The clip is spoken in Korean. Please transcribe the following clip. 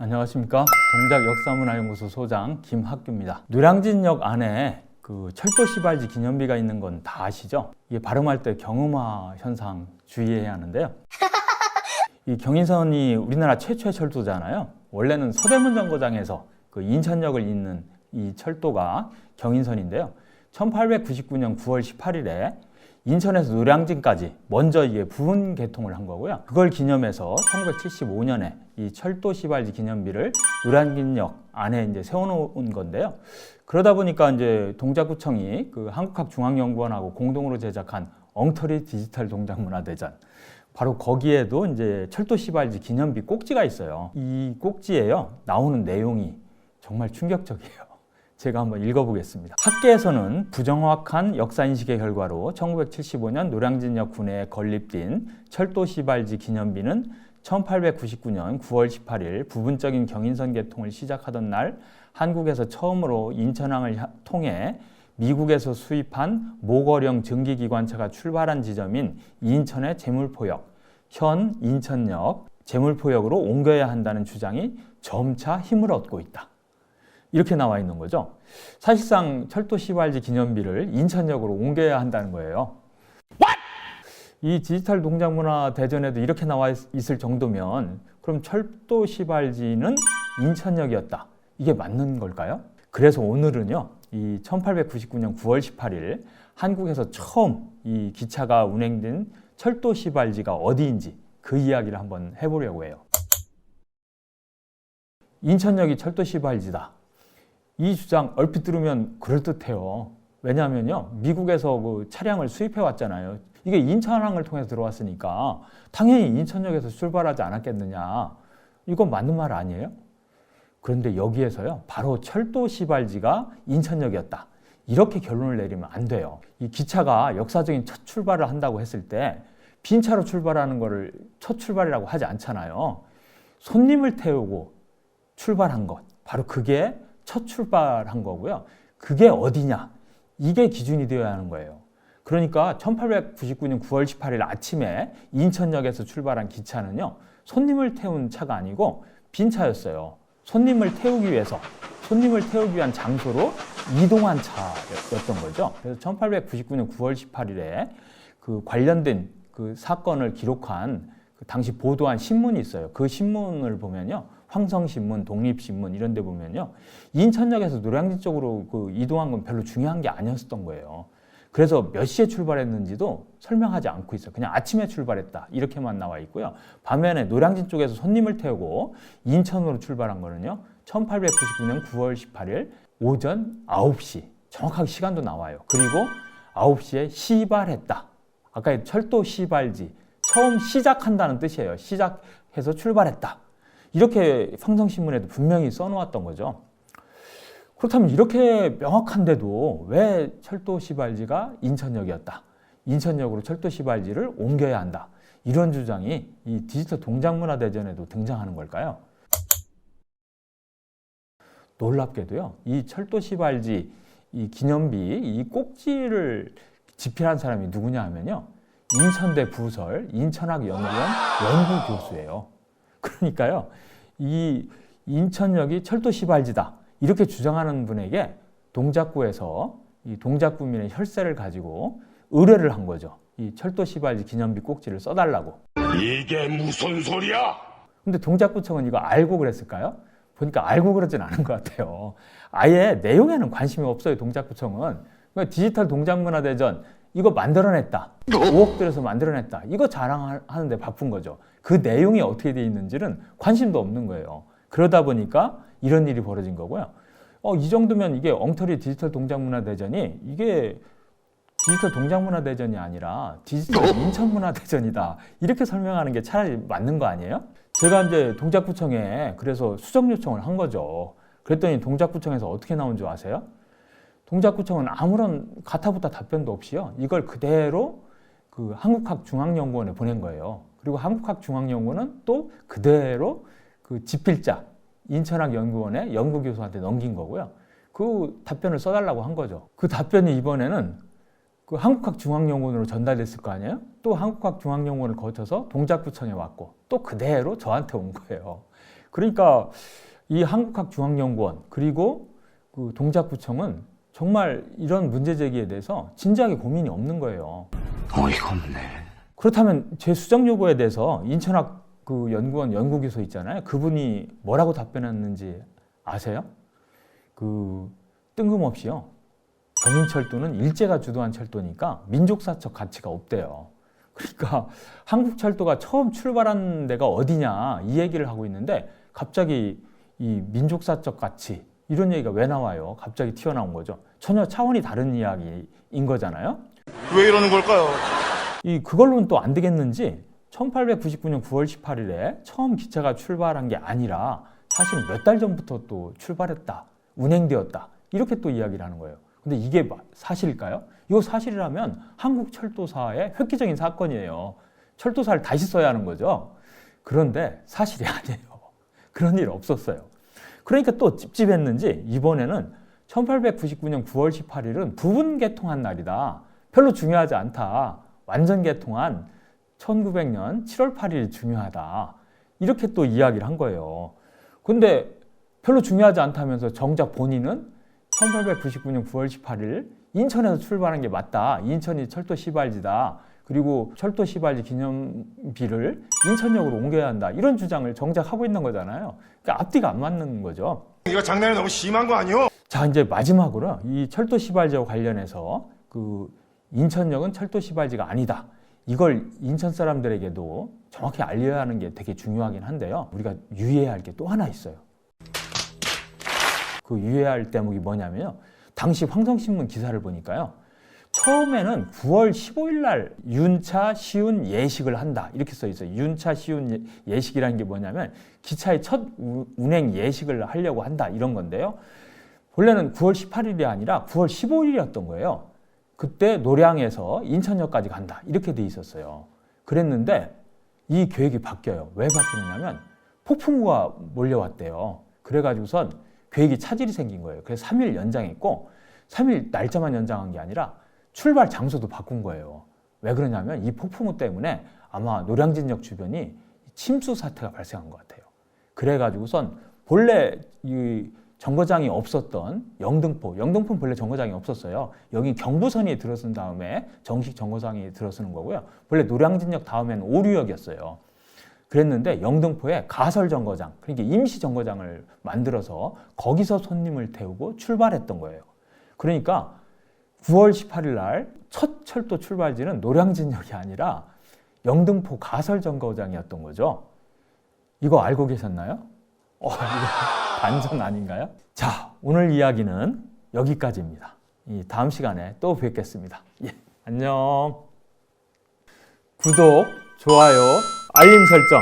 안녕하십니까. 동작역사문화연구소 소장 김학규입니다. 노량진역 안에 그 철도 시발지 기념비가 있는 건 다 아시죠? 이게 발음할 때 경음화 현상 주의해야 하는데요. 이 경인선이 우리나라 최초의 철도잖아요. 원래는 서대문 정거장에서 그 인천역을 잇는 이 철도가 경인선인데요. 1899년 9월 18일에 인천에서 노량진까지 먼저 이게 부분 개통을 한 거고요. 그걸 기념해서 1975년에 이 철도 시발지 기념비를 노량진역 안에 이제 세워놓은 건데요. 그러다 보니까 이제 동작구청이 그 한국학중앙연구원하고 공동으로 제작한 엉터리 디지털 동작문화대전, 바로 거기에도 이제 철도 시발지 기념비 꼭지가 있어요. 이 꼭지에요 나오는 내용이 정말 충격적이에요. 제가 한번 읽어보겠습니다. 학계에서는 부정확한 역사인식의 결과로 1975년 노량진역 군내에 건립된 철도 시발지 기념비는 1899년 9월 18일 부분적인 경인선 개통을 시작하던 날 한국에서 처음으로 인천항을 통해 미국에서 수입한 모거령 증기기관차가 출발한 지점인 인천의 제물포역, 현 인천역 제물포역으로 옮겨야 한다는 주장이 점차 힘을 얻고 있다. 이렇게 나와 있는 거죠. 사실상 철도 시발지 기념비를 인천역으로 옮겨야 한다는 거예요. 이 디지털 동작문화 대전에도 이렇게 나와 있을 정도면 그럼 철도 시발지는 인천역이었다. 이게 맞는 걸까요? 그래서 오늘은요, 이 1899년 9월 18일 한국에서 처음 이 기차가 운행된 철도 시발지가 어디인지 그 이야기를 한번 해보려고 해요. 인천역이 철도 시발지다. 이 주장 얼핏 들으면 그럴듯해요. 왜냐하면요, 미국에서 그 차량을 수입해 왔잖아요. 이게 인천항을 통해서 들어왔으니까 당연히 인천역에서 출발하지 않았겠느냐. 이건 맞는 말 아니에요? 그런데 여기에서요, 바로 철도 시발지가 인천역이었다. 이렇게 결론을 내리면 안 돼요. 이 기차가 역사적인 첫 출발을 한다고 했을 때 빈차로 출발하는 거를 첫 출발이라고 하지 않잖아요. 손님을 태우고 출발한 것, 바로 그게 첫 출발한 거고요. 그게 어디냐? 이게 기준이 되어야 하는 거예요. 그러니까 1899년 9월 18일 아침에 인천역에서 출발한 기차는요, 손님을 태운 차가 아니고 빈차였어요. 손님을 태우기 위한 장소로 이동한 차였던 거죠. 그래서 1899년 9월 18일에 그 관련된 그 사건을 기록한 그 당시 보도한 신문이 있어요. 그 신문을 보면요, 황성신문, 독립신문 이런 데 보면요, 인천역에서 노량진 쪽으로 그 이동한 건 별로 중요한 게 아니었던 거예요. 그래서 몇 시에 출발했는지도 설명하지 않고 있어요. 그냥 아침에 출발했다 이렇게만 나와 있고요. 반면에 노량진 쪽에서 손님을 태우고 인천으로 출발한 거는요, 1899년 9월 18일 오전 9시, 정확하게 시간도 나와요. 그리고 9시에 시발했다. 아까 철도 시발지, 처음 시작한다는 뜻이에요. 시작해서 출발했다. 이렇게 황성신문에도 분명히 써놓았던 거죠. 그렇다면 이렇게 명확한데도 왜 철도 시발지가 인천역이었다, 인천역으로 철도 시발지를 옮겨야 한다, 이런 주장이 이 디지털 동작문화 대전에도 등장하는 걸까요? 놀랍게도요, 이 철도 시발지 이 기념비 이 꼭지를 집필한 사람이 누구냐 하면요, 인천대 부설 인천학연구원 연구교수예요. 그러니까요, 이 인천역이 철도 시발지다 이렇게 주장하는 분에게 동작구에서 이 동작구민의 혈세를 가지고 의뢰를 한 거죠. 이 철도 시발지 기념비 꼭지를 써달라고. 이게 무슨 소리야? 근데 동작구청은 이거 알고 그랬을까요? 보니까 알고 그러진 않은 것 같아요. 아예 내용에는 관심이 없어요, 동작구청은. 그러니까 디지털 동작문화대전 이거 만들어냈다, 5억 들여서 만들어냈다, 이거 자랑하는데 바쁜 거죠. 그 내용이 어떻게 돼 있는지는 관심도 없는 거예요. 그러다 보니까 이런 일이 벌어진 거고요. 이 정도면 이게 엉터리 디지털 동작문화대전이 이게 디지털 동작문화대전이 아니라 디지털 인천문화대전이다, 이렇게 설명하는 게 차라리 맞는 거 아니에요? 제가 이제 동작구청에 그래서 수정 요청을 한 거죠. 그랬더니 동작구청에서 어떻게 나온 줄 아세요? 동작구청은 아무런 가타부타 답변도 없이요, 이걸 그대로 그 한국학중앙연구원에 보낸 거예요. 그리고 한국학중앙연구원은 또 그대로 그 집필자 인천학연구원의 연구교수한테 넘긴 거고요. 그 답변을 써달라고 한 거죠. 그 답변이 이번에는 그 한국학중앙연구원으로 전달됐을 거 아니에요? 또 한국학중앙연구원을 거쳐서 동작구청에 왔고 또 그대로 저한테 온 거예요. 그러니까 이 한국학중앙연구원 그리고 그 동작구청은 정말 이런 문제 제기에 대해서 진지하게 고민이 없는 거예요. 어이가 없네. 그렇다면 제 수정 요구에 대해서 인천학 그 연구원 연구교수 있잖아요. 그분이 뭐라고 답변했는지 아세요? 그 뜬금없이요. 경인철도는 일제가 주도한 철도니까 민족사적 가치가 없대요. 그러니까 한국철도가 처음 출발한 데가 어디냐 이 얘기를 하고 있는데 갑자기 이 민족사적 가치 이런 얘기가 왜 나와요? 갑자기 튀어나온 거죠. 전혀 차원이 다른 이야기인 거잖아요. 왜 이러는 걸까요? 그걸로는 또 안 되겠는지 1899년 9월 18일에 처음 기차가 출발한 게 아니라 사실은 몇 달 전부터 또 출발했다, 운행되었다 이렇게 또 이야기를 하는 거예요. 근데 이게 사실일까요? 이거 사실이라면 한국철도사의 획기적인 사건이에요. 철도사를 다시 써야 하는 거죠. 그런데 사실이 아니에요. 그런 일 없었어요. 그러니까 또 찝찝했는지 이번에는 1899년 9월 18일은 부분 개통한 날이다. 별로 중요하지 않다. 완전 개통한 1900년 7월 8일이 중요하다. 이렇게 또 이야기를 한 거예요. 근데 별로 중요하지 않다면서 정작 본인은 1899년 9월 18일 인천에서 출발한 게 맞다. 인천이 철도 시발지다. 그리고 철도 시발지 기념비를 인천역으로 옮겨야 한다. 이런 주장을 정작 하고 있는 거잖아요. 그러니까 앞뒤가 안 맞는 거죠. 이거 장난이 너무 심한 거 아니오? 자, 이제 마지막으로 이 철도 시발지와 관련해서 그 인천역은 철도 시발지가 아니다. 이걸 인천 사람들에게도 정확히 알려야 하는 게 되게 중요하긴 한데요. 우리가 유의해야 할 게 또 하나 있어요. 그 유의해야 할 대목이 뭐냐면요. 당시 황성신문 기사를 보니까요. 처음에는 9월 15일 날 윤차 시운 예식을 한다. 이렇게 써 있어요. 윤차 시운 예식이라는 게 뭐냐면 기차의 첫 운행 예식을 하려고 한다. 이런 건데요. 본래는 9월 18일이 아니라 9월 15일이었던 거예요. 그때 노량에서 인천역까지 간다. 이렇게 돼 있었어요. 그랬는데 이 계획이 바뀌어요. 왜 바뀌느냐면 폭풍우가 몰려왔대요. 그래가지고선 계획이 차질이 생긴 거예요. 그래서 3일 연장했고 3일 날짜만 연장한 게 아니라 출발 장소도 바꾼 거예요. 왜 그러냐면 이 폭풍우 때문에 아마 노량진역 주변이 침수 사태가 발생한 것 같아요. 그래가지고선 본래 이 정거장이 없었던 영등포는 본래 정거장이 없었어요. 여기 경부선이 들어선 다음에 정식 정거장이 들어서는 거고요. 본래 노량진역 다음에는 오류역이었어요. 그랬는데 영등포에 가설 정거장, 그러니까 임시 정거장을 만들어서 거기서 손님을 태우고 출발했던 거예요. 그러니까 9월 18일 날 첫 철도 출발지는 노량진역이 아니라 영등포 가설 정거장이었던 거죠. 이거 알고 계셨나요? 이거 반전 아닌가요? 자, 오늘 이야기는 여기까지입니다. 다음 시간에 또 뵙겠습니다. 예, 안녕. 구독, 좋아요, 알림 설정